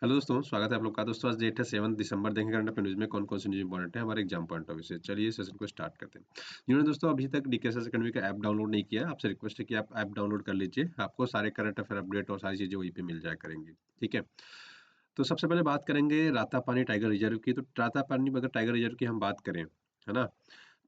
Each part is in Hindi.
हेलो दोस्तों, स्वागत है आप लोग का। दोस्तों आज डेट है 7 दिसंबर। देखेंगे करंट अफेयर न्यूज़ में कौन कौन सी न्यूज़ इंपॉर्टेंट है हमारे एग्जाम पॉइंट ऑफ व्यू से। चलिए सेशन को स्टार्ट करते हैं। जिन्होंने दोस्तों अभी तक डीकेएसएस एकेडमी का ऐप डाउनलोड नहीं किया, आपसे रिक्वेस्ट है कि आप ऐप डाउनलोड कर लीजिए। आपको सारे करंट अफेयर अपडेट और सारी चीज़ें वहीं पे मिल जाया करेंगी। ठीक है, तो सबसे पहले बात करेंगे रातापानी टाइगर रिजर्व की। तो रातापानी अगर टाइगर रिजर्व की हम बात करें, है ना,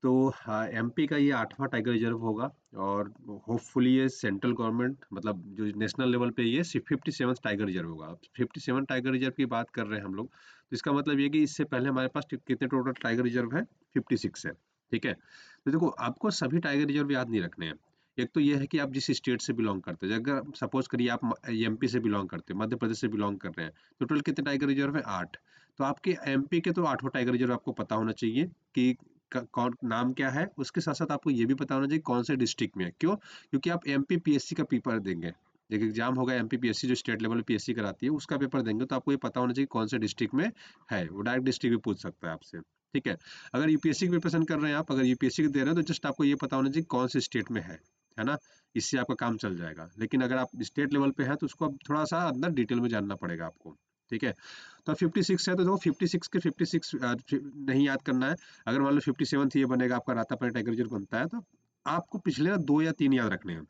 तो एमपी का ये 8वां टाइगर रिजर्व होगा। और होपफुली ये सेंट्रल गवर्नमेंट मतलब जो नेशनल लेवल पे ये 57 टाइगर रिजर्व होगा। अब 57 टाइगर रिजर्व की बात कर रहे हैं हम लोग, तो इसका मतलब ये कि इससे पहले हमारे पास कितने टोटल टाइगर रिजर्व है? 56 है। ठीक है, तो देखो आपको सभी टाइगर रिजर्व याद नहीं रखने हैं। एक तो ये है कि आप जिस स्टेट से बिलोंग करते हैं, अगर सपोज करिए आप एमपी से बिलोंग करते हैं, मध्य प्रदेश से बिलोंग कर रहे हैं, तो टोटल कितने टाइगर रिजर्व है? 8। तो आपके एमपी के तो 8वां टाइगर रिजर्व आपको पता होना चाहिए कि कौन नाम क्या है। उसके साथ साथ आपको ये भी पता होना चाहिए कौन से डिस्ट्रिक्ट में है। क्यों? क्योंकि आप एमपी पीएससी का पेपर देंगे। एक एग्जाम होगा एमपी पीएससी, जो स्टेट लेवल पीएससी कराती है, उसका पेपर देंगे, तो आपको ये पता होना चाहिए कौन से डिस्ट्रिक्ट में है। वो डायरेक्ट डिस्ट्रिक्ट भी पूछ सकता है आपसे। ठीक है, अगर यूपीएससी की प्रिपरेशन कर रहे हैं आप, अगर यूपीएससी की दे रहे हैं, तो जस्ट आपको ये पता होना चाहिए कौन से स्टेट में है ना। इससे आपका काम चल जाएगा। लेकिन अगर आप स्टेट लेवल पे है तो उसको अब थोड़ा सा अंदर डिटेल में जानना पड़ेगा आपको। ठीक है, तो 56 है, तो देखो 56 के 56 नहीं याद करना है। अगर मान लो 57 ये बनेगा, आपका रातापानी टाइगर रिजर्व बनता है, तो आपको पिछले ना 2 या 3 याद रखने हैं।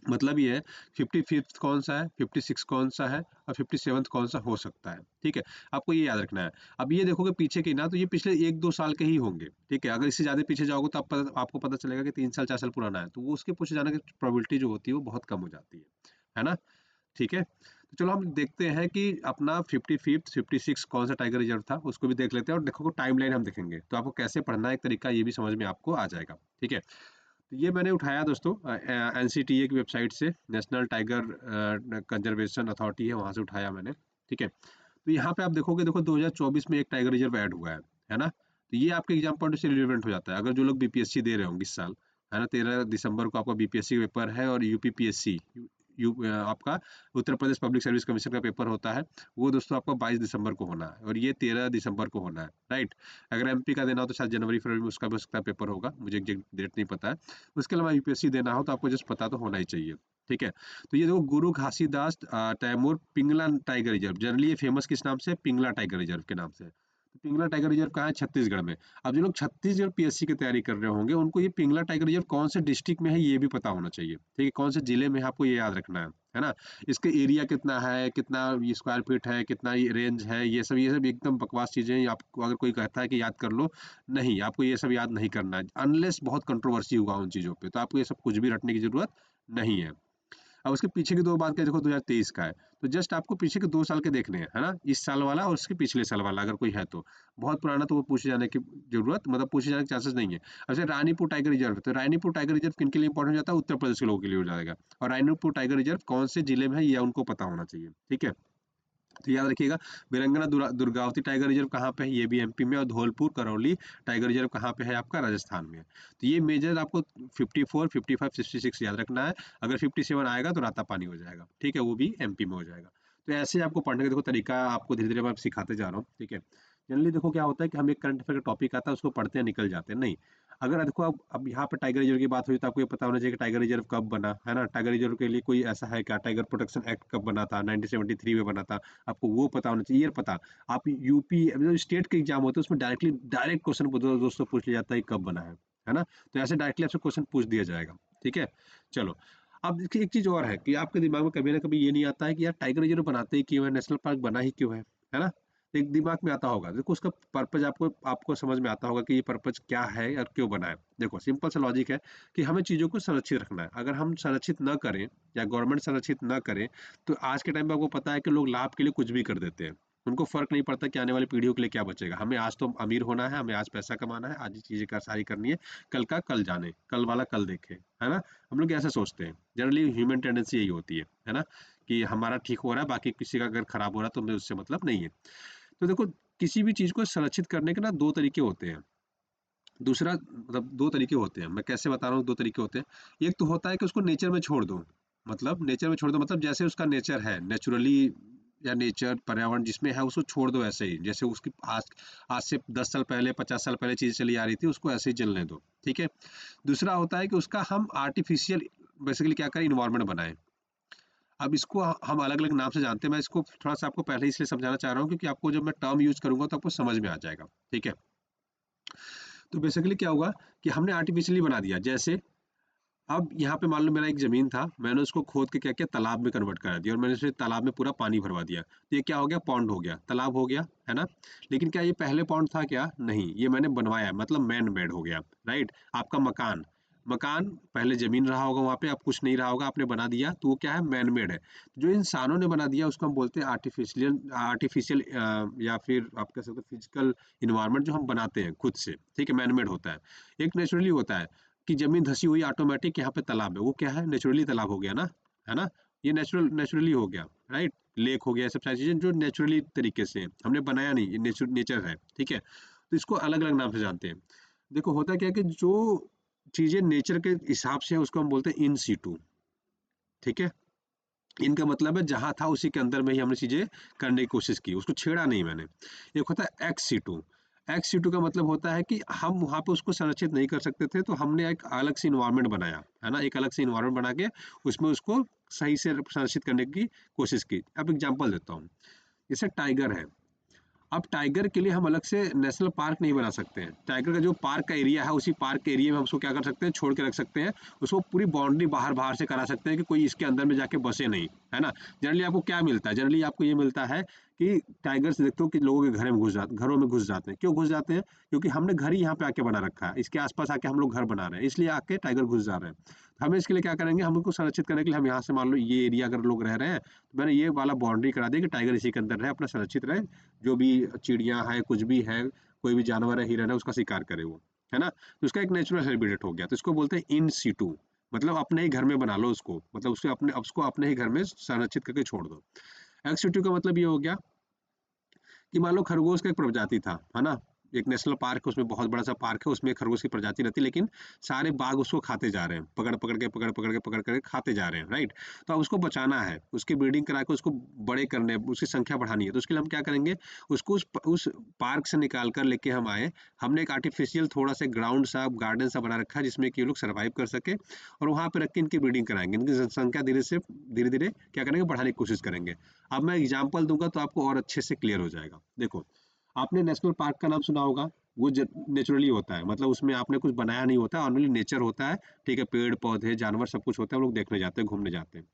मतलब ये है 55th कौन सा है, 56 कौन सा है और 57th कौन सा हो सकता है। ठीक है, आपको ये याद रखना है। अब ये देखोगे पीछे की ना, तो ये पिछले 1-2 साल के ही होंगे। ठीक है, अगर इससे ज़्यादा पीछे जाओगे तो आपको पता चलेगा कि 3 साल 4 साल पुराना है, तो वो उसके पीछे जाने की प्रोबेबिलिटी जो होती है वो बहुत कम हो जाती है ना। ठीक है, तो चलो हम देखते हैं कि अपना 55th 56 कौन सा टाइगर रिजर्व था, उसको भी देख लेते हैं। और देखो टाइमलाइन हम देखेंगे तो आपको कैसे पढ़ना है, एक तरीका ये भी समझ में आपको आ जाएगा। ठीक है, तो ये मैंने उठाया दोस्तों एनसीटीए की वेबसाइट से, नेशनल टाइगर कंजर्वेशन अथॉरिटी है, वहां से उठाया मैंने। ठीक है, तो यहाँ पे आप देखोगे, देखो 2024 में एक टाइगर रिजर्व ऐड हुआ है ना। तो ये आपके एग्जाम पॉइंट से रिलेवेंट हो जाता है। अगर जो लोग बीपीएससी दे रहे होंगे इस साल, है ना, 13 दिसंबर को आपका बीपीएससी का पेपर है, और यूपीपीएससी आपका Uttar Pradesh public service commission का पेपर होता है, वो दोस्तों आपका 22 दिसंबर को होना है, और ये 13 दिसंबर को होना है। राइट, अगर एमपी का देना हो तो शायद जनवरी फरवरी में उसका भी हो सकता है पेपर होगा, मुझे एग्जैक्ट डेट नहीं पता है। उसके अलावा यूपीएससी देना हो तो आपको जस्ट पता तो होना ही चाहिए। ठीक है, तो ये देखो Guru Ghasidas Tamor Pingla tiger reserve, generally ये फेमस किस नाम से? पिंगला टाइगर रिजर्व के नाम से। तो पिंगला टाइगर रिजर्व कहाँ है? छत्तीसगढ़ में। अब जो लोग छत्तीसगढ़ पीएससी की तैयारी कर रहे होंगे, उनको ये पिंगला टाइगर रिजर्व कौन से डिस्ट्रिक्ट में है ये भी पता होना चाहिए। ठीक है, कौन से जिले में है आपको ये याद रखना है ना। इसके एरिया कितना है, कितना स्क्वायर फीट है, कितना रेंज है, ये सब एकदम बकवास चीजें हैं। आपको अगर कोई कहता है कि याद कर लो, नहीं, आपको ये सब याद नहीं करना है, अनलेस बहुत कंट्रोवर्सी हुआ उन चीजों पे, तो आपको ये सब कुछ भी रटने की जरूरत नहीं है। अब उसके पीछे की 2 बात करें, देखो 2023 का है, तो जस्ट आपको पीछे के 2 साल के देखने हैं, है ना? इस साल वाला और उसके पिछले साल वाला अगर कोई है तो। बहुत पुराना तो वो पूछे जाने की ज़रूरत, मतलब पूछे जाने के चांसेस नहीं है। अब जैसे रानीपुर टाइगर रिजर्व है, तो रानीपुर टाइगर रिजर्व किन के लिए इंपॉर्टेंट हो जाता है? उत्तर प्रदेश के लोगों के लिए हो जाएगा। और रानीपुर टाइगर रिजर्व कौन से जिले में है ये उनको पता होना चाहिए। ठीक है? तो याद रखिएगा, वीरंगना दुर्गावती टाइगर रिजर्व कहाँ पे है? ये भी एमपी में। और धौलपुर करौली टाइगर रिजर्व कहाँ पे है? आपका राजस्थान में है। तो ये मेजर आपको 54, 55, 66 याद रखना है। अगर 57 आएगा तो रातापानी हो जाएगा। ठीक है, वो भी एमपी में हो जाएगा। तो ऐसे आपको पढ़ने का देखो तरीका आपको धीरे धीरे मैं सिखाते जा रहा हूँ। ठीक है, जनरली देखो क्या होता है कि हम एक करंट अफेयर का टॉपिक आता है, उसको पढ़ते हैं, निकल जाते हैं। नहीं, अगर देखो अब यहाँ पे टाइगर रिजर्व की बात हुई, तो आपको ये पता होना चाहिए कि टाइगर रिजर्व कब बना, है ना। टाइगर रिजर्व के लिए कोई ऐसा है क्या? टाइगर प्रोटेक्शन एक्ट कब बना था? 1973 में बना था। आपको वो पता होना चाहिए। ये पता, आप यूपी मतलब स्टेट के एग्जाम होते हैं, उसमें डायरेक्ट क्वेश्चन दोस्तों पूछ लिया जाता है कब बना है ना। तो ऐसे डायरेक्टली आपसे क्वेश्चन पूछ दिया जाएगा। ठीक है, चलो। अब देखिए एक चीज और है कि आपके दिमाग में कभी ना कभी ये नहीं आता है कि यार टाइगर रिजर्व बनाते ही क्यों है, नेशनल पार्क बना ही क्यों है ना। एक दिमाग में आता होगा, देखो उसका पर्पज आपको आपको समझ में आता होगा कि ये पर्पज क्या है और क्यों बना है। देखो सिंपल सा लॉजिक है कि हमें चीजों को संरक्षित रखना है। अगर हम संरक्षित न करें या गवर्नमेंट संरक्षित न करे, तो आज के टाइम पे आपको पता है कि लोग लाभ के लिए कुछ भी कर देते हैं। उनको फ़र्क नहीं पड़ता कि आने वाली पीढ़ियों के लिए क्या बचेगा। हमें आज तो अमीर होना है, हमें आज पैसा कमाना है, आज ये चीज़ें का सारी करनी है, कल का कल जाने, कल वाला कल देखे, है ना? हम लोग ऐसे सोचते हैं। जनरली ह्यूमन टेंडेंसी यही होती है ना? कि हमारा ठीक हो रहा है, बाकी किसी का अगर खराब हो रहा है तो हमें उससे मतलब नहीं है। तो देखो किसी भी चीज़ को संरक्षित करने के ना 2 तरीके होते हैं। दूसरा मतलब 2 तरीके होते हैं, मैं कैसे बता रहा हूँ 2 तरीके होते हैं। एक तो होता है कि उसको नेचर में छोड़ दो, मतलब नेचर में छोड़ दो मतलब जैसे उसका नेचर है, नेचुरली या नेचर पर्यावरण जिसमें है उसको छोड़ दो ऐसे ही, जैसे उसकी आज आज से 10 साल पहले 50 साल पहले चीज़ चली आ रही थी, उसको ऐसे ही चलने दो। ठीक है? दूसरा होता है कि उसका हम आर्टिफिशियल बेसिकली क्या करें, एनवायरनमेंट बनाएँ। अब इसको हम अलग अलग नाम से जानते हैं, मैं इसको थोड़ा सा आपको पहले इसलिए समझाना चाह रहा हूँ क्योंकि आपको जब मैं टर्म यूज करूंगा तो आपको समझ में आ जाएगा। ठीक है, तो बेसिकली क्या हुआ कि हमने आर्टिफिशियली बना दिया। जैसे अब यहाँ पे मान लो मेरा एक ज़मीन था, मैंने उसको खोद के क्या किया, तालाब में कन्वर्ट करा दिया और मैंने उसे तालाब में पूरा पानी भरवा दिया। तो ये क्या हो गया, पॉन्ड हो गया, तालाब हो गया, है ना? लेकिन क्या ये पहले पॉन्ड था क्या? नहीं, ये मैंने बनवाया, मतलब मैन मेड हो गया, राइट? आपका मकान, मकान पहले ज़मीन रहा होगा वहाँ पे, अब कुछ नहीं रहा होगा, आपने बना दिया, तो वो क्या है, मैन मेड है। जो इंसानों ने बना दिया उसको हम बोलते हैं आर्टिफिशियल आर्टिफिशियल या फिर आप कह सकते हो फिजिकल इन्वायरमेंट जो हम बनाते हैं खुद से, ठीक है, मैन मेड होता है। एक नेचुरली होता है कि जमीन धसी हुई ऑटोमेटिक यहाँ पे तालाब है, वो क्या है, नेचुरली तालाब हो गया ना, है ना? ये नेचुरली हो गया, राइट? लेक हो गया, सब सारी चीजें जो नेचुरली तरीके से हैं, हमने बनाया नहीं, ये नेचर है, ठीक है? तो इसको अलग अलग नाम से जानते हैं। देखो होता क्या है कि जो चीजें नेचर के हिसाब से है उसको हम बोलते हैं इन सीटू, ठीक है? इनका मतलब है जहां था उसी के अंदर में ही हमने चीजें करने की कोशिश की, उसको छेड़ा नहीं मैंने। एक होता है एक्स सीटू, एक्स सीटू का मतलब होता है कि हम वहां पे उसको संरक्षित नहीं कर सकते थे, तो हमने एक अलग से इन्वायरमेंट बनाया, है ना? एक अलग से इन्वायरमेंट बना के उसमें उसको सही से संरक्षित करने की कोशिश की। अब एग्जाम्पल देता हूँ, जैसे टाइगर है। अब टाइगर के लिए हम अलग से नेशनल पार्क नहीं बना सकते हैं। टाइगर का जो पार्क का एरिया है उसी पार्क के एरिया में हम उसको क्या कर सकते हैं, छोड़ के रख सकते हैं। उसको पूरी बाउंड्री बाहर बाहर से करा सकते हैं कि कोई इसके अंदर में जाके बसे नहीं, है ना? जनरली आपको क्या मिलता है, जनरली आपको ये मिलता है कि टाइगर से देखते हो कि लोगों के घरों में घुस जाते हैं। क्यों घुस जाते हैं? क्योंकि हमने घर ही यहाँ पे आके बना रखा है, इसके आसपास आके हम लोग घर बना रहे हैं, इसलिए आके टाइगर घुस जा रहे हैं। हमें इसके लिए क्या करेंगे, हम उनको संरक्षित करने के लिए हम यहाँ से मान लो ये एरिया अगर लोग रह रहे हैं, तो मैंने ये वाला बाउंड्री करा दिया कि टाइगर इसी के अंदर रहे, अपना संरक्षित रहे, जो भी चिड़िया है, कुछ भी है, कोई भी जानवर है, हिरन है, उसका शिकार करे वो, है ना? तो उसका एक नेचुरल हैबिटेट हो गया। तो इसको बोलते हैं इन सीटू, मतलब अपने ही घर में बना लो उसको, मतलब उसको अपने ही घर में संरक्षित करके छोड़ दो। एक्स सीटू का मतलब ये हो गया कि मान लो खरगोश का एक प्रजाति था, है ना? एक नेशनल पार्क है, उसमें बहुत बड़ा सा पार्क है, उसमें खरगोश की प्रजाति रहती है, लेकिन सारे बाघ उसको खाते जा रहे हैं, पकड़ के खाते जा रहे हैं, राइट? तो अब उसको बचाना है, उसकी ब्रीडिंग करा के उसको बड़े करने, उसकी संख्या बढ़ानी है, तो उसके लिए हम क्या करेंगे, उसको उस पार्क से निकाल कर लेके हम आए। हमने एक आर्टिफिशियल थोड़ा सा ग्राउंड सा गार्डन सा बना रखा है जिसमें कि ये लोग सर्वाइव कर सके, और वहां पे रख के इनकी ब्रीडिंग कराएंगे, इनकी जनसंख्या धीरे धीरे क्या करेंगे, बढ़ाने की कोशिश करेंगे। अब मैं एग्जाम्पल दूंगा तो आपको और अच्छे से क्लियर हो जाएगा। देखो, आपने नेशनल पार्क का नाम सुना होगा, वो नेचुरली होता है, मतलब उसमें आपने कुछ बनाया नहीं होता, ऑनली नेचर होता है, ठीक है? पेड़ पौधे जानवर सब कुछ होता है, हम लोग देखने जाते हैं, घूमने जाते हैं।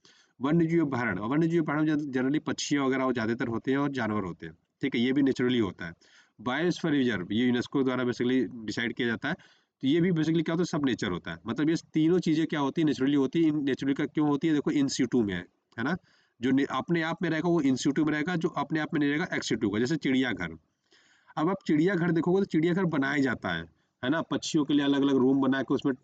वन्य जीव अभयारण्य, वन्य जीव अभयारण्य जनरली पक्षी वगैरह वो ज्यादातर होते हैं और जानवर होते हैं, ठीक है? ये भी नेचुरली होता है। बायोस्फीयर रिजर्व, ये यूनेस्को द्वारा बेसिकली डिसाइड किया जाता है। तो ये भी बेसिकली क्या होता है, सब नेचर होता है, मतलब ये तीनों चीजें क्या होती है, नेचुरली होती है। नेचुरली का क्यों होती है, देखो इन सीटू में है ना? जो अपने आप में रहेगा वो इन सीटू में रहेगा, जो अपने आप में नहीं रहेगा एक्स सीटू का। जैसे चिड़ियाघर, अब आप चिड़ियाघर देखोगे तो चिड़ियाघर बनाया जाता है ना? पक्षियों के लिए अलग अलग रूम बना के उसमें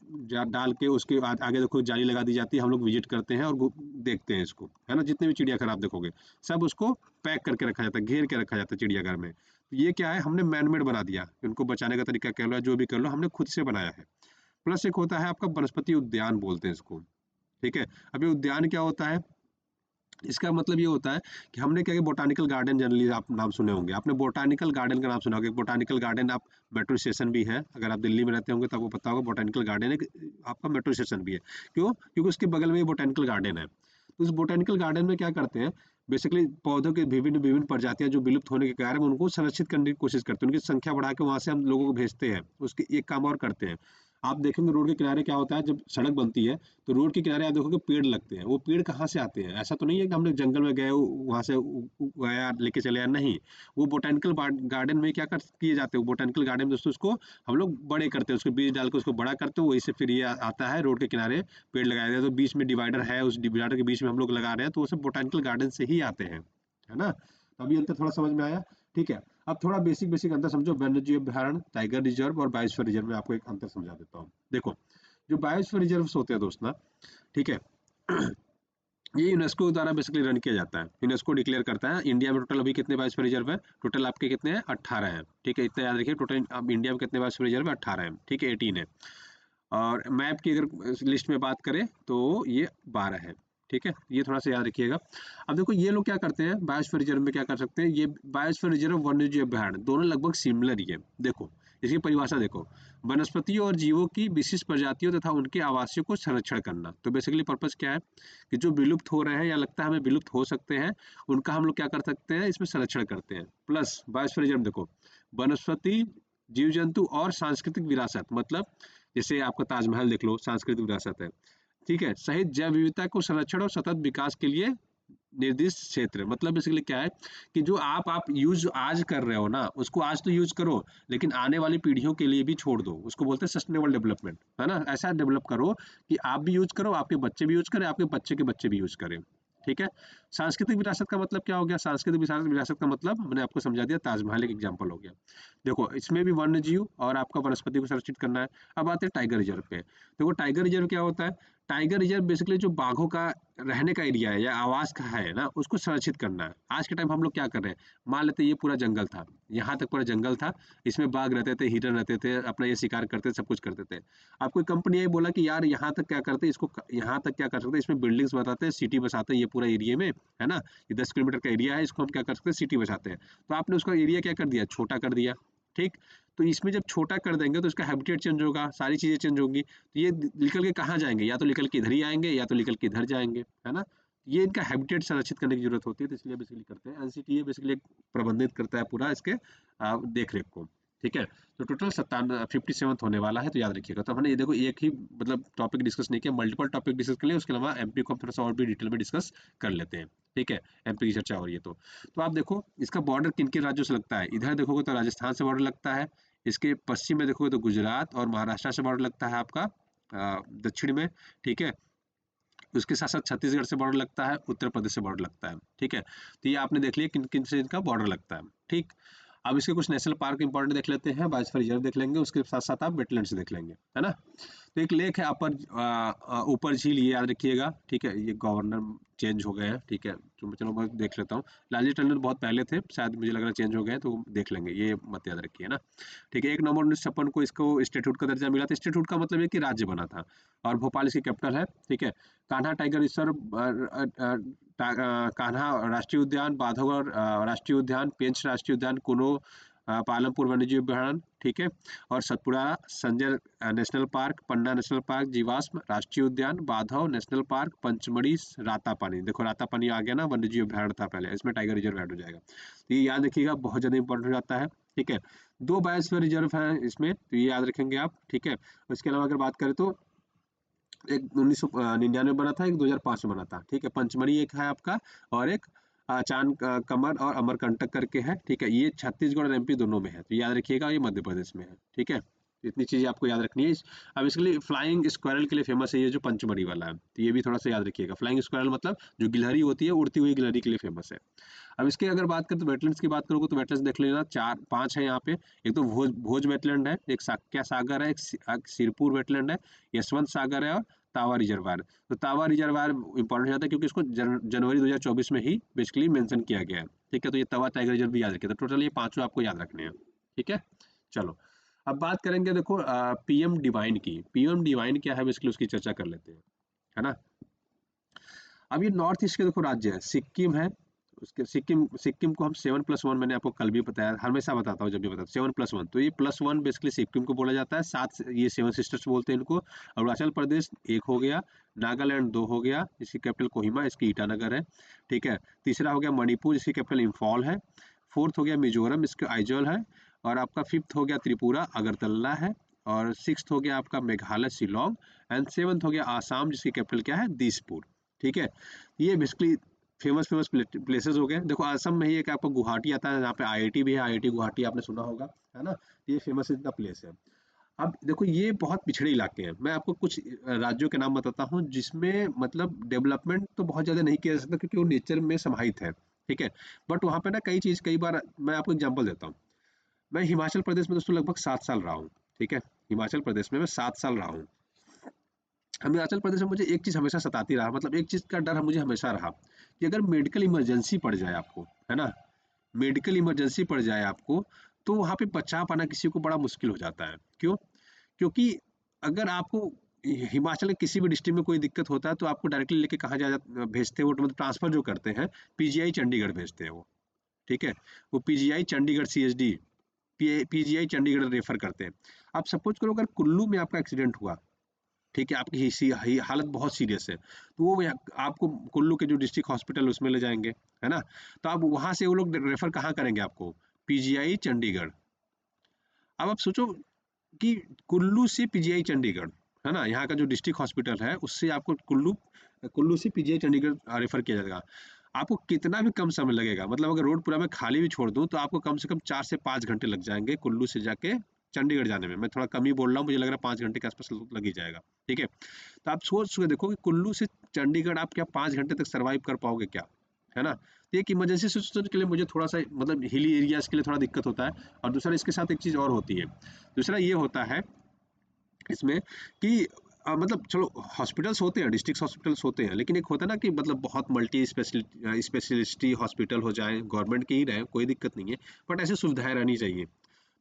डाल के उसके आगे देखो जाली लगा दी जाती है, हम लोग विजिट करते हैं और देखते हैं इसको, है ना? जितने भी चिड़ियाघर आप देखोगे सब उसको पैक करके रखा जाता है, घेर के रखा जाता है चिड़ियाघर में। तो ये क्या है, हमने मैनमेड बना दिया, उनको बचाने का तरीका कह लो, जो भी कर लो, हमने खुद से बनाया है। प्लस एक होता है आपका वनस्पति उद्यान बोलते हैं इसको, ठीक है? अभी उद्यान क्या होता है, इसका मतलब ये होता है कि हमने क्या, बोटानिकल गार्डन जनरली आप नाम सुने होंगे, आपने बोटानिकल गार्डन का नाम सुना होगा। बोटानिकल गार्डन आप मेट्रो स्टेशन भी है, अगर आप दिल्ली में रहते होंगे तो आपको पता होगा बोटानिकल गार्डन एक आपका मेट्रो स्टेशन भी है। क्यों? क्योंकि उसके बगल में ही बोटानिकल गार्डन है। तो उस बोटानिकल गार्डन में क्या करते हैं, बेसिकली पौधों के विभिन्न विभिन्न प्रजातियां जो विलुप्त होने के कारण उनको संरक्षित करने की कोशिश करते हैं, उनकी संख्या बढ़ा के वहां से हम लोगों को भेजते हैं। उसके एक काम और करते हैं, आप देखेंगे रोड के किनारे क्या होता है, जब सड़क बनती है तो रोड के किनारे आप देखोगे पेड़ लगते हैं। वो पेड़ कहाँ से आते हैं, ऐसा तो नहीं है कि हम लोग जंगल में गए वहां से गया लेके चले आए, नहीं। वो बोटेनिकल गार्डन में क्या कर किए जाते हैं, बोटेनिकल गार्डन में दोस्तों उसको हम लोग बड़े करते हैं, उसको बीज डाल के उसको बड़ा करते हैं, वही से फिर ये आता है रोड के किनारे पेड़ लगाया जाता है। तो बीच में डिवाइडर है, उस डिवाइडर के बीच में हम लोग लगा रहे हैं, तो वो सब बोटेनिकल गार्डन से ही आते हैं, है ना? तो अभी अंतर थोड़ा समझ में आया, ठीक है? अब थोड़ा बेसिक बेसिक अंतर समझो, वन्यजीव अभयारण्य, टाइगर रिजर्व और बायोस्फीयर रिजर्व में आपको एक अंतर समझा देता हूँ। देखो, जो बायोस्फीयर रिजर्व होते हैं दोस्त ना, ठीक है? ये यूनेस्को द्वारा बेसिकली रन किया जाता है, यूनेस्को डिक्लेयर करता है। इंडिया में टोटल अभी कितने बायोस्फीयर रिजर्व है, टोटल आपके कितने हैं, 18 है, ठीक है? इतना याद रखिए, टोटल अब इंडिया में कितने बायोस्फीयर रिजर्व है, 18 है, ठीक है? 18 है। और मैप की अगर लिस्ट में बात करें तो ये 12 है, ठीक है? ये थोड़ा सा याद रखिएगा। अब देखो ये लोग क्या करते हैं, बायोस्फीयर रिजर्व में क्या कर सकते हैं, ये बायोस्फीयर रिजर्व वन्यजीव अभयारण्य दोनों लगभग सिमिलर ही है। देखो, इसकी परिभाषा देखो, वनस्पतियों और जीवों की विशिष्ट प्रजातियों तथा उनके आवासों को संरक्षण करना। तो बेसिकली पर्पस क्या है कि जो विलुप्त हो रहे हैं या लगता है हमें विलुप्त हो सकते हैं, उनका हम लोग क्या कर सकते हैं, इसमें संरक्षण करते हैं। प्लस बायोस्फीयर रिजर्व देखो, वनस्पति, जीव जंतु और सांस्कृतिक विरासत, मतलब जैसे आपका ताजमहल देख लो, सांस्कृतिक विरासत है, ठीक है, सहित जैव विविधता को संरक्षण और सतत विकास के लिए निर्दिष्ट क्षेत्र। मतलब बेसिकली क्या है कि जो आप यूज आज कर रहे हो ना, उसको आज तो यूज करो, लेकिन आने वाली पीढ़ियों के लिए भी छोड़ दो। उसको बोलते हैं सस्टेनेबल डेवलपमेंट, है ना। ऐसा डेवलप करो कि आप भी यूज करो, आपके बच्चे भी यूज करें, आपके बच्चे के बच्चे भी यूज करें। ठीक है। सांस्कृतिक विरासत का मतलब क्या हो गया? सांस्कृतिक विरासत का मतलब मैंने आपको समझा दिया, ताजमहल एक एग्जाम्पल हो गया। देखो इसमें भी वन्य जीव और आपका वनस्पति को संरक्षित करना है। अब आते हैं टाइगर रिजर्व पे। देखो टाइगर रिजर्व क्या होता है? टाइगर रिजर्व बेसिकली जो बाघों का रहने का एरिया है या आवास का है ना, उसको संरक्षित करना है। आज के टाइम हम लोग क्या कर रहे हैं, मान लेते हैं ये पूरा जंगल था, यहाँ तक पूरा जंगल था, इसमें बाघ रहते थे, हिरन रहते थे, अपना ये शिकार करते थे, सब कुछ करते थे। अब कोई कंपनी ये बोला कि यार यहाँ तक क्या करते हैं, इसको यहाँ तक क्या कर सकते हैं, इसमें बिल्डिंग्स बनाते हैं, सिटी बसाते हैं ये पूरा एरिया में, है ना। ये 10 किलोमीटर का एरिया है, इसको हम क्या कर सकते हैं, सिटी बसाते हैं। तो आपने उसका एरिया क्या कर दिया, छोटा कर दिया। ठीक। तो इसमें जब छोटा कर देंगे तो इसका हैबिटेट चेंज होगा, सारी चीजें चेंज होंगी, तो ये निकल के कहाँ जाएंगे, या तो निकल के इधर ही आएंगे या तो निकल के इधर जाएंगे, है ना। ये इनका हैबिटेट संरक्षित करने की जरूरत होती है, तो इसलिए बेसिकली करते हैं। एनसीटीए बेसिकली प्रबंधित करता है पूरा इसके देख रेख को। ठीक है। तो टोटल 57 होने वाला है, तो याद रखिएगा। तो हमने ये देखो एक ही मतलब टॉपिक डिस्कस नहीं किया, मल्टीपल टॉपिक डिस्कस कर लिए, उसके अलावा एमपी को हम थोड़ा सा और भी डिटेल में डिस्कस कर लेते हैं। ठीक है। एमपी की चर्चा हो रही है तो आप देखो इसका बॉर्डर किन किन राज्यों से लगता है। इधर देखोगे तो राजस्थान से बॉर्डर लगता है, इसके पश्चिम में देखोगे तो गुजरात और महाराष्ट्र से बॉर्डर लगता है आपका दक्षिण में। ठीक है। उसके साथ साथ छत्तीसगढ़ से बॉर्डर लगता है, उत्तर प्रदेश से बॉर्डर लगता है। ठीक है। तो ये आपने देख लिया किन किन से इनका बॉर्डर लगता है। ठीक। अब इसके कुछ नेशनल पार्क इंपॉर्टेंट देख लेते हैं, बायोस्फीयर रिजर्व देख लेंगे, उसके साथ साथ आप वेटलैंड्स देख लेंगे, है ना। तो एक लेक है अपर ऊपर झील, ये याद रखिएगा। ठीक है। ये गवर्नर चेंज हो गए हैं। ठीक है। तो चलो मैं देख लेता हूँ। लालजी टंडन बहुत पहले थे, शायद मुझे लग रहा है चेंज हो गए, तो देख लेंगे, ये मत याद रखिए ना। ठीक है। 1 नवंबर 1956 को इसको स्टेटहुड का दर्जा मिला था। स्टेटहुड का मतलब है कि राज्य बना था, और भोपाल इसकी कैपिटल है। ठीक है। कान्हा टाइगर रिजर्व, कान्हा राष्ट्रीय उद्यान, बांधवगढ़ राष्ट्रीय उद्यान, पेंच राष्ट्रीय उद्यान, कुनो पालमपुर वन्यजीव अभयारण्य। ठीक है। और सतपुड़ा संजय नेशनल पार्क, पन्ना नेशनल पार्क, जीवाश्म राष्ट्रीय उद्यान, बाधव नेशनल पार्क, पंचमढ़ी, रातापानी। देखो रातापानी आ गया ना, वन्यजीव अभयारण्य था पहले, इसमें टाइगर रिजर्व ऐड हो जाएगा। तो ये याद रखिएगा, बहुत ज्यादा इंपॉर्टेंट हो जाता है। ठीक है। 2 बायोस्फीयर रिजर्व है इसमें, तो ये याद रखेंगे आप। ठीक है। उसके अलावा अगर बात करें तो एक 1999 बना था, एक 2005 में बना था। ठीक है। पंचमढ़ी एक है आपका, और एक चांद कमर और अमरकंटक करके है। ठीक है। ये छत्तीसगढ़ और एमपी दोनों में है, तो याद रखिएगा ये मध्य प्रदेश में है। ठीक है। इतनी चीजें आपको याद रखनी है। अब इसके लिए फ्लाइंग स्क्वायरल के लिए फेमस है ये जो पंचमढ़ी वाला है, तो ये भी थोड़ा सा याद रखिएगा। फ्लाइंग स्क्वायरल मतलब जो गिलहरी होती है, उड़ती हुई गिलहरी के लिए फेमस है। अब इसके अगर बात करें तो वेटलैंड्स की बात करोगे तो वेटलैंड्स देख लेना, 4-5 है यहाँ पे। एक तो भोज वेटलैंड है, एक साक्या सागर है, एक सिरपुर वेटलैंड है, यशवंत सागर है, और तावा रिजर्वायर। तो तावा रिजर्वायर इंपॉर्टेंट हो जाता है क्योंकि इसको जनवरी 2024 में ही बेसिकली मेंशन किया गया है। ठीक है। तो ये तवा टाइगर रिजर्व भी याद रखिए। तो टोटल ये पांचों आपको याद रखने हैं। ठीक है। चलो अब बात करेंगे, देखो पीएम डिवाइन की। पीएम डिवाइन क्या है बेसिकली, उसकी चर्चा कर लेते हैं, है ना। अब ये नॉर्थ ईस्ट के देखो राज्य है, सिक्किम है। उसके सिक्किम सिक्किम को हम 7+1, मैंने आपको कल भी बताया, हमेशा बताता हूँ जब भी बताता हूँ, 7+1। तो ये +1 बेसिकली सिक्किम को बोला जाता है, 7 ये 7 सिस्टर्स बोलते हैं इनको। अरुणाचल प्रदेश एक हो गया, नागालैंड 2 हो गया, इसकी कैपिटल कोहिमा, इसकी ईटानगर है। ठीक है। तीसरा हो गया मणिपुर, इसकी कैपिटल इम्फॉल है। फोर्थ हो गया मिजोरम, इसका आइजोल है। और आपका फिफ्थ हो गया त्रिपुरा, अगरतला है। और सिक्स्थ हो गया आपका मेघालय, शिलोंग। एंड सेवंथ हो गया आसाम, जिसकी कैपिटल क्या है, दिसपुर। ठीक है। ये बेसिकली फेमस फेमस प्लेसेस हो गए। देखो असम में ही एक आपको गुवाहाटी आता है, यहाँ पे आईआईटी भी है, आईआईटी गुवाहाटी आपने सुना होगा, है ना। ये फेमस इनका प्लेस है। अब देखो ये बहुत पिछड़े इलाके हैं, मैं आपको कुछ राज्यों के नाम बताता हूँ जिसमें मतलब डेवलपमेंट तो बहुत ज्यादा नहीं किया जा सकता क्योंकि वो नेचर में समाहित है। ठीक है। बट वहाँ पे ना कई बार मैं आपको एग्जाम्पल देता हूँ। मैं हिमाचल प्रदेश में दोस्तों लगभग 7 साल रहा हूँ। ठीक है। हिमाचल प्रदेश में मैं 7 साल रहा हूँ। हिमाचल प्रदेश में मुझे एक चीज हमेशा सताती रहा, मतलब एक चीज का डर मुझे हमेशा रहा कि अगर मेडिकल इमरजेंसी पड़ जाए आपको, है ना, मेडिकल इमरजेंसी पड़ जाए आपको, तो वहां पे बचा पाना किसी को बड़ा मुश्किल हो जाता है। क्यों? क्योंकि अगर आपको हिमाचल के किसी भी डिस्ट्रिक्ट में कोई दिक्कत होता है तो आपको डायरेक्टली लेके कहाँ भेजते हैं, वो मतलब ट्रांसफर जो करते हैं, पीजीआई चंडीगढ़ भेजते हैं वो। ठीक है। वो PGI Chandigarh CHD PGI Chandigarh refer करते हैं। आप सपोज करो अगर कुल्लू में आपका एक्सीडेंट हुआ, ठीक है, आपकी हालत बहुत सीरियस है, तो वो आपको कुल्लू के जो डिस्ट्रिक्ट हॉस्पिटल उसमें ले जाएंगे, है ना। तो अब वहां से वो लोग रेफर कहाँ करेंगे आपको, पीजीआई चंडीगढ़। अब आप सोचो कि कुल्लू से पीजीआई चंडीगढ़, है ना, यहाँ का जो डिस्ट्रिक्ट हॉस्पिटल है उससे आपको कुल्लू कुल्लू से पीजीआई चंडीगढ़ रेफर किया जाएगा। आपको कितना भी कम समय लगेगा, मतलब अगर रोड पूरा मैं खाली भी छोड़ दूं तो आपको कम से कम 4 से 5 घंटे लग जाएंगे कुल्लू से जाके चंडीगढ़ जाने में। मैं थोड़ा कम ही बोल रहा हूँ, मुझे लग रहा है 5 घंटे के आसपास लग ही जाएगा। ठीक है, तो आप सोच के देखो कि कुल्लू से चंडीगढ़ आप क्या 5 घंटे तक सर्वाइव कर पाओगे क्या, है ना। तो एक इमरजेंसी सिचुएशन के लिए मुझे थोड़ा सा मतलब हिली एरियाज के लिए थोड़ा दिक्कत होता है। और दूसरा इसके साथ एक चीज़ और होती है, दूसरा ये होता है इसमें कि मतलब चलो हॉस्पिटल्स होते हैं, डिस्ट्रिक्ट हॉस्पिटल्स होते हैं, लेकिन एक होता है ना कि मतलब बहुत मल्टी स्पेशलिस्टी हॉस्पिटल हो जाए, गवर्नमेंट के ही रहे, कोई दिक्कत नहीं है, बट ऐसी सुविधाएं रहनी चाहिए।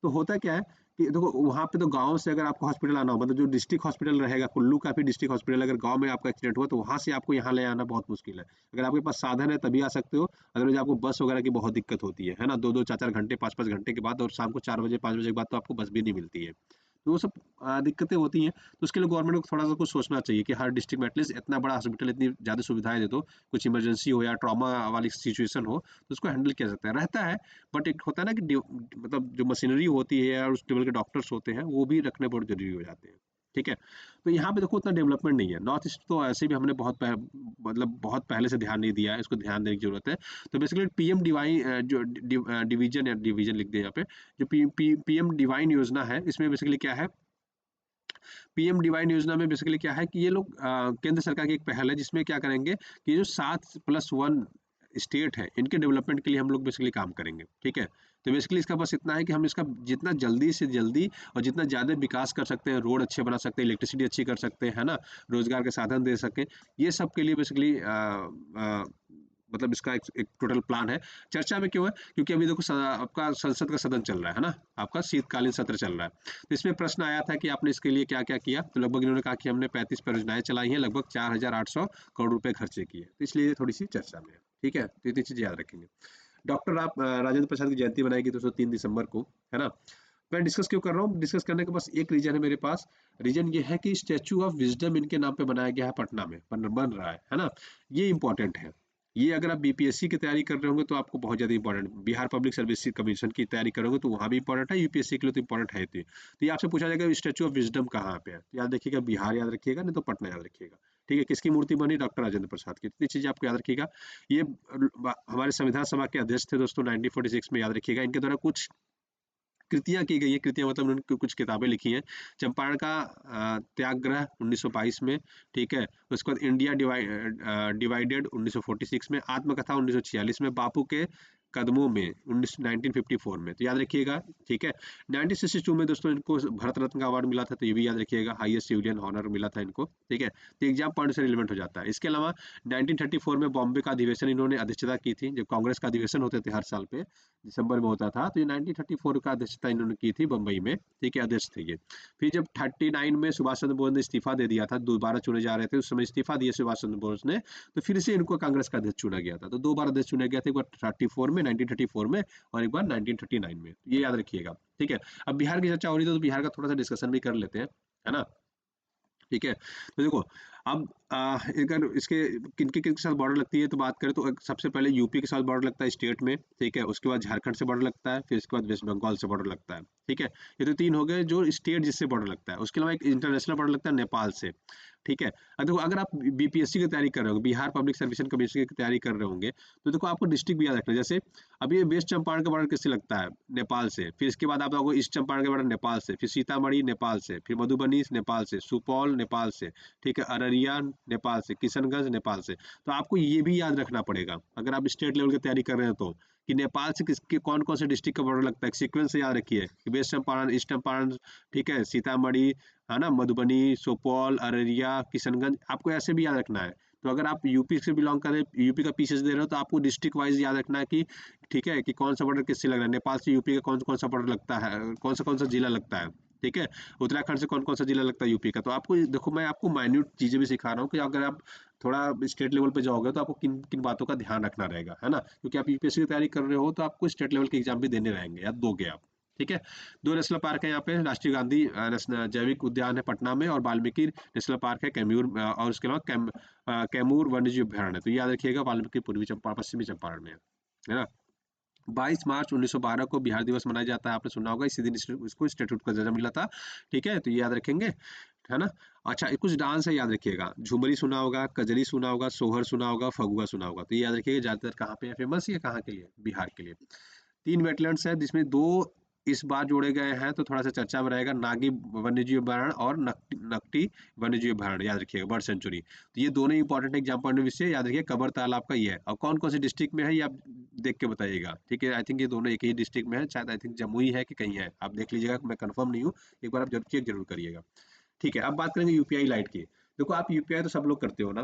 तो होता क्या है कि देखो वहाँ पे तो गांव से अगर आपको हॉस्पिटल आना हो, मतलब जो डिस्ट्रिक्ट हॉस्पिटल रहेगा, कुल्लू का भी डिस्ट्रिक्ट हॉस्पिटल, अगर गांव में आपका एक्सीडेंट हुआ तो वहाँ से आपको यहाँ ले आना बहुत मुश्किल है। अगर आपके पास साधन है तभी आ सकते हो, अदरवाइज आपको बस वगैरह की बहुत दिक्कत होती है ना, 2-2 4-4 घंटे 5-5 घंटे के बाद, और शाम को 4 बजे 5 बजे के बाद तो आपको बस भी नहीं मिलती है। तो वो सब दिक्कतें होती हैं। तो उसके लिए गवर्नमेंट को थोड़ा सा कुछ सोचना चाहिए कि हर डिस्ट्रिक्ट में एटलीस्ट इतना बड़ा हॉस्पिटल, इतनी ज़्यादा सुविधाएं दे दो, कुछ इमरजेंसी हो या ट्रॉमा वाली सिचुएशन हो तो उसको हैंडल किया जाता है, रहता है। बट एक होता है ना कि मतलब जो मशीनरी होती है या उस लेवल के डॉक्टर्स होते हैं वो भी रखने बहुत जरूरी हो जाते हैं। ठीक है, तो यहाँ पे देखो उतना डेवलपमेंट नहीं है। नॉर्थ ईस्ट तो ऐसे भी हमने मतलब बहुत पहले से ध्यान नहीं दिया है, इसको ध्यान देने की जरूरत है। तो बेसिकली पीएम डिवाइन जो डिवीजन या डिवीजन लिख दे यहाँ पे, जो पीएम डिवाइन योजना है, इसमें बेसिकली क्या है, पीएम डिवाइन योजना में बेसिकली क्या है कि ये लोग केंद्र सरकार की एक पहल है जिसमें क्या करेंगे कि जो 7+1 स्टेट है इनके डेवलपमेंट के लिए हम लोग बेसिकली काम करेंगे। ठीक है, तो बेसिकली इसका बस इतना है कि हम इसका जितना जल्दी से जल्दी और जितना ज़्यादा विकास कर सकते हैं, रोड अच्छे बना सकते हैं, इलेक्ट्रिसिटी अच्छी कर सकते हैं, है ना, रोजगार के साधन दे सकें, ये सब के लिए बेसिकली मतलब इसका एक टोटल प्लान है। चर्चा में क्यों है, क्योंकि अभी देखो आपका संसद का सदन चल रहा है ना, आपका शीतकालीन सत्र चल रहा है। तो इसमें प्रश्न आया था कि आपने इसके लिए क्या क्या किया, तो लगभग इन्होंने कहा कि हमने 35 परियोजनाएं चलाई हैं, लगभग 4,800 करोड़ रुपए खर्चे किए, तो इसलिए थोड़ी सी चर्चा में है। ठीक है, तो इतनी चीजें याद रखेंगे। डॉक्टर राजेंद्र प्रसाद की जयंती बनाएगी दोस्तों 3 दिसंबर को, है ना। मैं डिस्कस क्यों कर रहा हूँ, डिस्कस करने का बस एक रीजन है मेरे पास। रीजन ये है कि स्टैचू ऑफ विजडम इनके नाम पे बनाया गया है, पटना में बन रहा है ना। ये इंपॉर्टेंट है। ये अगर आप बीपीएससी की तैयारी कर रहे होंगे तो आपको बहुत ज्यादा important, Bihar public service commission की तैयारी करोगे तो वहाँ भी इंपॉर्टेंट है, यूपीएससी के लिए तो इंपॉर्टेंट है। तो ये आपसे पूछा जाएगा स्टैचू ऑफ विजडम कहाँ पे है, तो याद रखिएगा बिहार याद रखिएगा, नहीं तो पटना याद रखिएगा। ठीक है, किसकी मूर्ति बनी, डॉक्टर राजेंद्र प्रसाद की। इतनी चीजें आपको याद रखिएगा। ये हमारे संविधान सभा के अध्यक्ष थे दोस्तों 1946 में, याद रखिएगा। इनके द्वारा कुछ कृतियाँ की गई है, कृतियाँ मतलब उन्होंने कुछ किताबें लिखी हैं। चंपारण का त्यागग्रह 1922 में, ठीक है, उसके बाद इंडिया डिवाइडेड 1946 में, आत्मकथा 1946 में, बापू के कदमों में 1954 में, तो याद रखिएगा। ठीक है, 1962 में दोस्तों इनको भारत रत्न का अवार्ड मिला था, तो ये भी याद रखिएगा, हाईएस्ट सिविलियन ऑनर मिला था इनको। ठीक है, तो एग्जाम पॉइंट से रिलेवेंट हो जाता है। इसके अलावा 1934 में बॉम्बे का अधिवेशन इन्होंने अध्यक्षता की थी, जब कांग्रेस का अधिवेशन होते थे हर साल पे दिसंबर में होता था, तो ये 1934 का अध्यक्षता इन्होंने की थी बम्बई में। ठीक है, अध्यक्ष थे ये। फिर जब 39 में सुभाष चंद्र बोस ने इस्तीफा दे दिया था, दोबारा चुने जा रहे थे, उस समय इस्तीफा दिया सुभाष चंद्र बोस ने, तो फिर से इनको कांग्रेस का अध्यक्ष चुना गया था। तो 2 बार अध्यक्ष चुना गया था, एक बार 1934 में और एक बार 1939 में, ये याद रखिएगा। ठीक है, अब बिहार की चर्चा हो रही थी तो बिहार का थोड़ा सा डिस्कशन भी कर लेते हैं, है ना। ठीक है, तो देखो अब अगर इसके किनके किनके साथ बॉर्डर लगती है तो बात करें तो सबसे पहले यूपी के साथ बॉर्डर लगता है स्टेट में। ठीक है, उसके बाद झारखंड से बॉर्डर लगता है, फिर इसके बाद वेस्ट बंगाल से बॉर्डर लगता है। ठीक है, ये तो 3 हो गए जो स्टेट जिससे बॉर्डर लगता है। उसके अलावा एक इंटरनेशनल बॉर्डर लगता है नेपाल से। ठीक है, देखो अगर आप बीपीएससी की तैयारी कर रहे हो, बिहार पब्लिक सर्विस कमीशन की तैयारी कर रहे होंगे, तो देखो आपको डिस्ट्रिक्ट भी याद रखना है। जैसे अब ये वेस्ट चंपारण का बॉर्डर किससे लगता है, नेपाल से। फिर इसके बाद आप लोगों को ईस्ट चंपारण का बॉर्डर नेपाल से, फिर सीतामढ़ी नेपाल से, फिर मधुबनी नेपाल से, सुपौल नेपाल से, ठीक है, अररिया नेपाल से, किशनगंज नेपाल से। तो आपको ये भी याद रखना पड़ेगा अगर आप स्टेट लेवल की तैयारी कर रहे हो तो, कि नेपाल से किसके कौन कौन से डिस्ट्रिक्ट का बॉर्डर लगता है, सीक्वेंस से याद रखिए कि वेस्ट चंपारण, ईस्ट चंपारण, ठीक है, सीतामढ़ी, है ना, मधुबनी, सुपौल, अररिया, किशनगंज, आपको ऐसे भी याद रखना है। तो अगर आप यूपी से बिलोंग करें, यूपी का पीछे से दे रहे हो, तो आपको डिस्ट्रिक्ट वाइज याद रखना है कि ठीक है, कि कौन सा बॉर्डर किससे लग रहा है, नेपाल से यूपी का कौन सा बॉर्डर लगता है, कौन सा जिला लगता है। ठीक है, उत्तराखंड से कौन कौन सा जिला लगता है यूपी का। तो आपको देखो मैं आपको माइन्यूट चीजें भी सिखा रहा हूँ कि अगर आप थोड़ा स्टेट लेवल पे जाओगे तो आपको किन किन बातों का ध्यान रखना रहेगा, है ना, क्योंकि आप यूपीएससी की तैयारी कर रहे हो तो आपको स्टेट लेवल के एग्जाम भी देने रहेंगे या दोगे आप। ठीक है। 2 नेशनल पार्क है यहाँ पे, राष्ट्रीय गांधी जैविक उद्यान है पटना में, और वाल्मीकि नेशनल पार्क है कैमूर, और उसके अलावा कैमूर वन्यजीव अभयारण्य है। तो याद रखिएगा, वाल्मीकि पूर्वी चंपारण, पश्चिमी चंपारण में है ना। 22 मार्च 1912 को बिहार दिवस मनाया जाता है, आपने सुना होगा, इसी दिन इसको स्टेट्यूट का दर्जा मिला था। ठीक है, तो ये याद रखेंगे, है ना। अच्छा, कुछ डांस है, याद रखिएगा, झुमरी सुना होगा, कजरी सुना होगा, सोहर सुना होगा, फगुआ सुना होगा। तो ये याद रखिएगा, ज्यादातर कहाँ पे है फेमस, ये कहाँ के लिए, बिहार के लिए। 3 वेटलैंड्स है, जिसमें 2 इस बार जोड़े गए हैं, तो थोड़ा सा चर्चा में रहेगा, नागी वन्यजीव अभयारण्य और नकटी वन्यजीव अभयारण्य, याद रखिएगा, बर्ड सेंचुरी। तो ये दोनों important exam point of view से याद रखिए, कबर तालाब का ये है। और कौन कौन से डिस्ट्रिक्ट में है, ये आप देख के बताइएगा। ठीक है, आई थिंक ये दोनों एक ही डिस्ट्रिक्ट में है, शायद आई थिंक जमुई है कि कहीं है, आप देख लीजिएगा, मैं कंफर्म नहीं हूँ, एक बार आप जरूर चेक जरूर करिएगा। ठीक है, अब बात करेंगे यूपीआई लाइट की। देखो, आप यूपीआई तो सब लोग करते हो ना,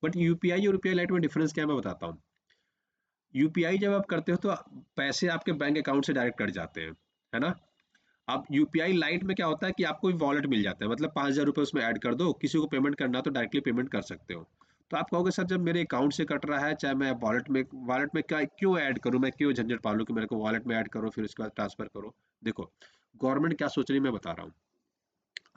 बट यूपीआई और यूपीआई लाइट में डिफरेंस क्या है, मैं बताता हूँ। यूपीआई जब आप करते हो तो पैसे आपके बैंक अकाउंट से डायरेक्ट कट जाते हैं, है ना। अब यूपीआई लाइट में क्या होता है कि आपको वॉलेट मिल जाता है, मतलब 5,000 रुपये उसमें ऐड कर दो, किसी को पेमेंट करना हो तो डायरेक्टली पेमेंट कर सकते हो। तो आप कहोगे सर, जब मेरे अकाउंट से कट रहा है, चाहे मैं वॉलेट में क्या क्यों ऐड करूं, मैं क्यों झंझट पालूं कि मेरे को वॉलेट में ऐड करो फिर उसके बाद ट्रांसफर करो। देखो, गवर्नमेंट क्या सोच रही है मैं बता रहा हूँ।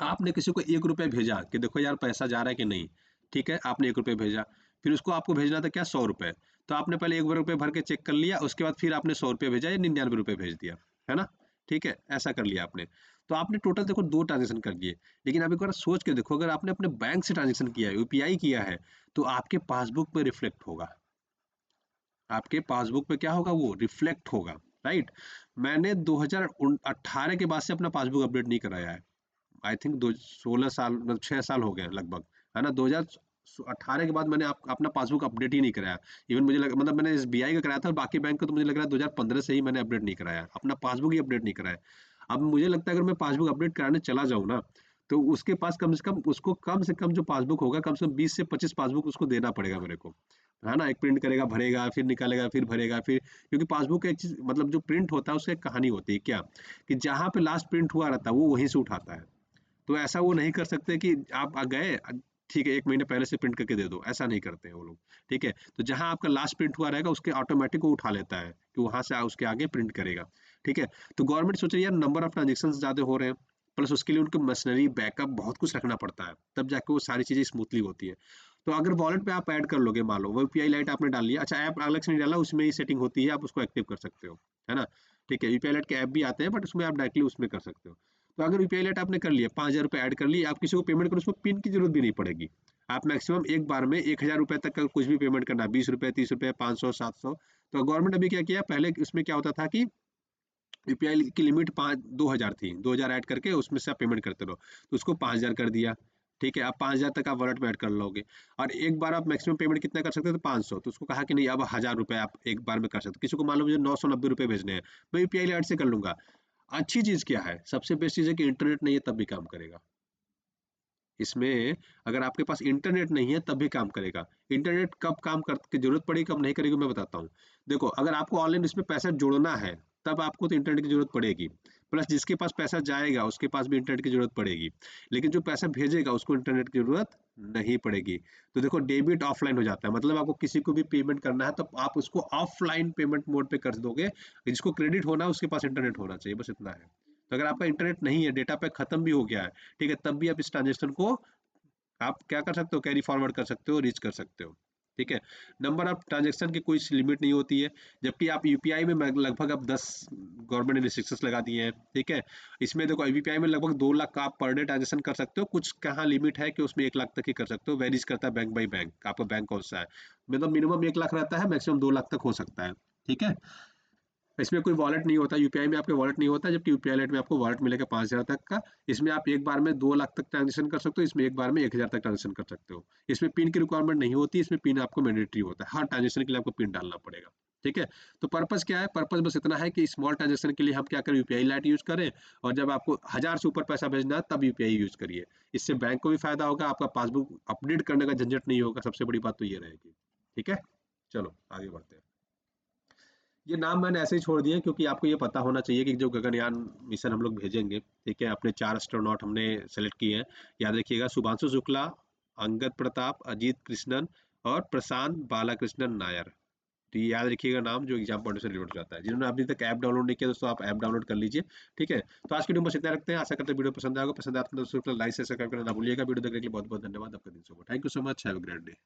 आपने किसी को 1 रुपये भेजा कि देखो यार पैसा जा रहा है कि नहीं, ठीक है, आपने 1 रुपये भेजा, फिर उसको आपको भेजना था क्या, 100 रुपये। तो आपने पहले 1 रुपये भर के चेक कर लिया, उसके बाद फिर आपने 100 रुपये भेजा या 99 रुपये भेज दिया, है ना। ठीक है, ऐसा कर लिया आपने। तो आपने टोटल देखो 2 ट्रांजेक्शन कर दिए। लेकिन आप एक बार सोच के देखो, अगर आपने अपने बैंक से ट्रांजेक्शन किया है, यूपीआई किया है, तो आपके पासबुक पे रिफ्लेक्ट होगा, आपके पासबुक पे क्या होगा, वो रिफ्लेक्ट होगा। राइट। मैंने 2018 के बाद से अपना पासबुक अपडेट नहीं कराया है। आई थिंक दो 16 साल, मतलब 6 साल हो गए लगभग, है ना। 2018 के बाद मैंने अपना पासबुक अपडेट ही नहीं कराया। इवन मुझे मतलब मैंने एसबीआई का कराया था, और बाकी बैंक का तो मुझे लग रहा है 2015 से ही मैंने अपडेट नहीं कराया, अपना पासबुक ही अपडेट नहीं कराया। अब मुझे लगता है अगर मैं पासबुक अपडेट कराने चला जाऊँ ना, तो उसके पास कम से कम, उसको कम से कम जो पासबुक होगा, कम से कम 20 से 25 पासबुक उसको देना पड़ेगा मेरे को, है ना। एक प्रिंट करेगा, भरेगा, फिर निकालेगा, फिर भरेगा, फिर, क्योंकि पासबुक एक चीज, मतलब जो प्रिंट होता है उससे एक कहानी होती है क्या, कि जहाँ पे लास्ट प्रिंट हुआ रहता है वो वहीं से उठाता है। तो ऐसा वो नहीं कर सकते कि आप गए, ठीक है, 1 महीने पहले से प्रिंट करके दे दो, ऐसा नहीं करते हैं वो लोग। ठीक है, तो जहां आपका लास्ट प्रिंट हुआ रहेगा उसके ऑटोमेटिक वो उठा लेता है, कि वहां से उसके आगे प्रिंट करेगा। ठीक है, तो गवर्नमेंट सोच रही है यार, नंबर ऑफ ट्रांजेक्शन ज्यादा हो रहे हैं, प्लस उसके लिए उनको मशीनरी बैकअप बहुत कुछ रखना पड़ता है, तब जाके वो सारी चीजें स्मूथली होती है। तो अगर वॉलेट पे आप ऐड कर लोगे, मान लो वो यूपीआई लाइट आपने डाल लिया, अच्छा ऐप अलग से नहीं डाला, उसमें ही सेटिंग होती है, आप उसको एक्टिव कर सकते हो, है ना। ठीक है, यूपीआई लाइट के ऐप भी आते हैं, बट उसमें आप डायरेक्टली उसमें कर सकते हो। तो अगर यूपीआई लाइट आपने कर लिया, 5,000 रुपये ऐड कर लिए, आप किसी को पेमेंट करो, उसमें पिन की जरूरत भी नहीं पड़ेगी। आप मैक्सिमम एक बार में 1,000 रुपये तक का कुछ भी पेमेंट करना, 20 रुपये, 30 रुपये, 500, 700। तो गवर्नमेंट अभी क्या किया, पहले उसमें क्या होता था कि यूपीआई की लिमिट 2,000 थी, 2,000 ऐड करके उसमें से आप पेमेंट करते रहो, तो उसको 5,000 कर दिया। ठीक है, अब 5,000 तक आप वॉलेट में ऐड कर लोगे, और एक बार आप मैक्सिमम पेमेंट कितना कर सकते हो, तो 500। तो उसको कहा कि नहीं, अब 1,000 रुपये आप एक बार में कर सकते हो। किसी को मान लो मुझे 990 रुपये भेजने हैं, मैं यूपीआई लाइट से कर लूंगा। अच्छी चीज क्या है, सबसे बेस्ट चीज है कि इंटरनेट नहीं है तब भी काम करेगा। इसमें अगर आपके पास इंटरनेट नहीं है तब भी काम करेगा। इंटरनेट कब काम कर की जरूरत पड़ेगी, कब नहीं करेगी, मैं बताता हूँ। देखो, अगर आपको ऑनलाइन इसमें पैसा जोड़ना है, तब आपको तो इंटरनेट की जरूरत पड़ेगी। प्लस जिसके पास पैसा जाएगा उसके पास भी इंटरनेट की जरूरत पड़ेगी। लेकिन जो पैसा भेजेगा उसको इंटरनेट की जरूरत नहीं पड़ेगी। तो देखो, डेबिट ऑफलाइन हो जाता है, मतलब आपको किसी को भी पेमेंट करना है तो आप उसको ऑफलाइन पेमेंट मोड पे कर दोगे। जिसको क्रेडिट होना है उसके पास इंटरनेट होना चाहिए, बस इतना है। तो अगर आपका इंटरनेट नहीं है, डेटा पैक खत्म भी हो गया है, ठीक है, तब भी आप इस ट्रांजेक्शन को आप क्या कर सकते हो, कैरी फॉरवर्ड कर सकते हो, रीच कर सकते हो। ठीक है, नंबर ऑफ ट्रांजैक्शन की कोई लिमिट नहीं होती है। जबकि आप यूपीआई में लगभग अब 10 गवर्नमेंट ने रिस्ट्रिक्शंस लगा दिए हैं। ठीक है, इसमें देखो यूपीआई में लगभग 2 लाख का आप पर डे ट्रांजेक्शन कर सकते हो, कुछ कहाँ लिमिट है कि उसमें 1 लाख तक ही कर सकते हो, वेरीज करता है बैंक बाई बैंक, आपका बैंक कौन सा है। मतलब मिनिमम 1 लाख रहता है, मैक्सिमम 2 लाख तक हो सकता है। ठीक है, इसमें कोई वॉलेट नहीं होता, यूपीआई में आपके वॉलेट नहीं होता, जबकि यूपीआई लाइट में आपको वॉलेट मिलेगा 5,000 तक का। इसमें आप एक बार में 2 लाख तक ट्रांजेक्शन कर सकते हो, इसमें एक बार में 1,000 तक ट्रांजेक्शन कर सकते हो। इसमें पिन की रिक्वायरमेंट नहीं होती, इसमें पिन आपको मैंडेटरी होता है, हर ट्रांजेक्शन के लिए आपको पिन डालना पड़ेगा। ठीक है, तो पर्पस क्या है, पर्पस बस इतना है कि स्मॉल ट्रांजेक्शन के लिए हम क्या करें, यूपीआई लाइट यूज करें, और जब आपको 1,000 से ऊपर पैसा भेजना है तब यूपीआई यूज करिए। इससे बैंक को भी फायदा होगा, आपका पासबुक अपडेट करने का झंझट नहीं होगा, सबसे बड़ी बात तो ये रहेगी। ठीक है, चलो आगे बढ़ते हैं। ये नाम मैंने ऐसे ही छोड़ दिए क्योंकि आपको ये पता होना चाहिए कि जो गगनयान मिशन हम लोग भेजेंगे, ठीक है, अपने 4 एस्ट्रोनॉट हमने सेलेक्ट किए हैं। याद रखिएगा, शुभांशु शुक्ला, अंगद प्रताप, अजीत कृष्णन और प्रशांत बालाकृष्णन नायर। तो ये याद रखिएगा नाम जो एग्जाम पॉइंट से रिलेटेड हो जाता है। जिन्होंने अभी तक ऐप डाउनलोड नहीं किया दोस्तों, आप ऐप डाउनलोड कर लीजिए, ठीक है। तो आज की वीडियो बस इतना रखते हैं, आशा करते हैं वीडियो पसंद आएगा। पसंद आता है तो दोस्तों लाइक से सब्सक्राइब करना ना भूलिएगा। वीडियो देखने के लिए बहुत बहुत धन्यवाद, आपका दिन शुभ हो। Thank you so much, have a great day.